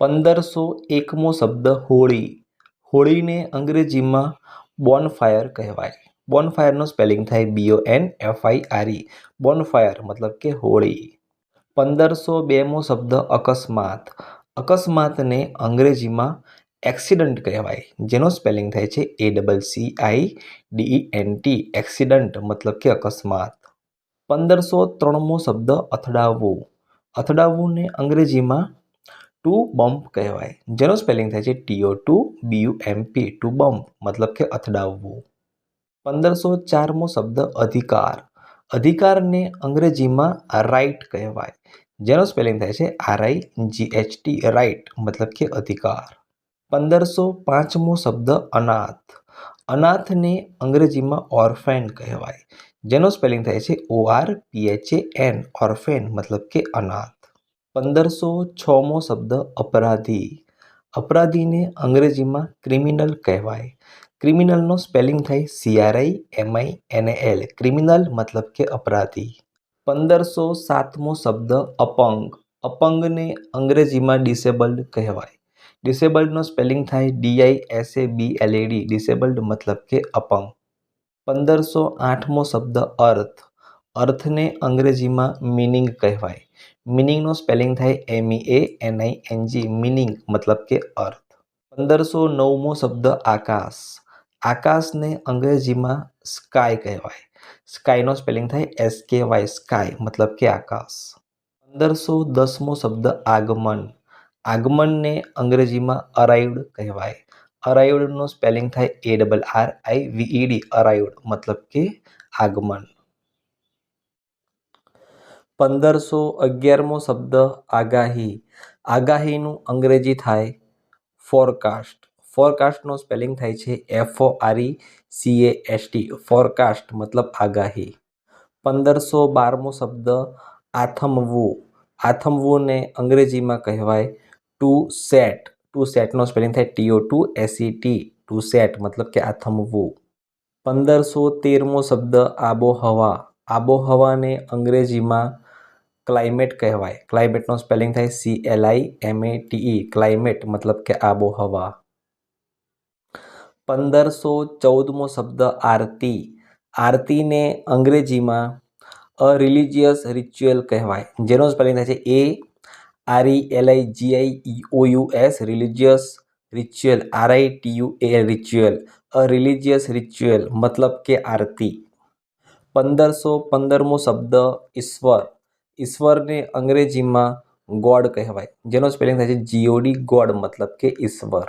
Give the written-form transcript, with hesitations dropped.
1501મો શબ્દ હોળી. હોળીને અંગ્રેજીમાં બોનફાયર કહેવાય. બોનફાયરનું સ્પેલિંગ થાય BONFIRE. બોનફાયર મતલબ કે હોળી. 1502મો શબ્દ અકસ્માત. અકસ્માતને અંગ્રેજીમાં એક્સિડન્ટ કહેવાય, જેનો સ્પેલિંગ થાય છે ACCIDENT. એક્સિડન્ટ મતલબ કે અકસ્માત. 1503મો શબ્દ અથડાવવું. અથડાવવુંને અંગ્રેજીમાં ટુ બમ્પ કહેવાય, જેનો સ્પેલિંગ થાય છે TO2BUMP. ટુ બમ્પ મતલબ કે અથડાવવું. 1504મો શબ્દ અધિકાર. અધિકારને અંગ્રેજીમાં રાઇટ કહેવાય, જેનો સ્પેલિંગ થાય છે RIGHT. રાઇટ મતલબ કે અધિકાર. 1505મો શબ્દ અનાથ. અનાથને અંગ્રેજીમાં ઓર્ફેન કહેવાય, જેનો સ્પેલિંગ થાય છે ORPHAN. ઓર્ફેન મતલબ કે અનાથ. 1506મો શબ્દ અપરાધી. અપરાધીને અંગ્રેજીમાં ક્રિમિનલ કહેવાય. ક્રિમિનલનો સ્પેલિંગ થાય CRIMINAL. ક્રિમિનલ મતલબ કે અપરાધી. 1507મો શબ્દ અપંગ. અપંગને અંગ્રેજીમાં ડિસેબલ્ડ કહેવાય. ડિસેબલ્ડનો સ્પેલિંગ થાય DISABLED. ડિસેબલ્ડ મતલબ કે અપંગ. 1508મો શબ્દ અર્થ. અર્થને અંગ્રેજીમાં મિનિંગ કહેવાય. મિનિંગનો સ્પેલિંગ થાય MEANING. મિનિંગ મતલબ કે અર્થ. 1509મો શબ્દ આકાશ. આકાશને અંગ્રેજીમાં સ્કાય કહેવાય. સ્કાયનો સ્પેલિંગ થાય SKY. સ્કાય મતલબ કે આકાશ. 1510મો શબ્દ આગમન. આગમનને અંગ્રેજીમાં અરાઇવ્ડ કહેવાય. અરાઇવ્ડનો સ્પેલિંગ થાય ARRIVED. અરાઇવ્ડ મતલબ કે આગમન. 1511મો શબ્દ આગાહી. આગાહીનું અંગ્રેજી થાય ફોરકાસ્ટ. ફોરકાસ્ટનો સ્પેલિંગ થાય છે FORECAST. ફોરકાસ્ટ મતલબ આગાહી. 1512મો શબ્દ આથમવું. આથમવુંને અંગ્રેજીમાં કહેવાય ટુ સેટ. ટુ સેટનો સ્પેલિંગ થાય TO2SET. ટુ સેટ મતલબ કે આથમવું. 1513મો શબ્દ આબોહવા. આબોહવાને અંગ્રેજીમાં ક્લાઇમેટ કહેવાય. ક્લાઇમેટનો સ્પેલિંગ થાય CLIMATE. ક્લાઇમેટ મતલબ કે આબોહવા. 1514મો શબ્દ આરતી. આરતીને અંગ્રેજીમાં અ રિલિજિયસ રિચ્યુઅલ કહેવાય, જેનો સ્પેલિંગ થાય છે ARELIGIOUS. Religious. Ritual RITUAL. Ritual. અ રિલિજિયસ રિચ્યુઅલ મતલબ કે આરતી. 1515મો શબ્દ ઈશ્વર. ઈશ્વરને અંગ્રેજીમાં ગોડ કહેવાય, જેનો સ્પેલિંગ થાય છે GOD. ગોડ મતલબ કે ઈશ્વર.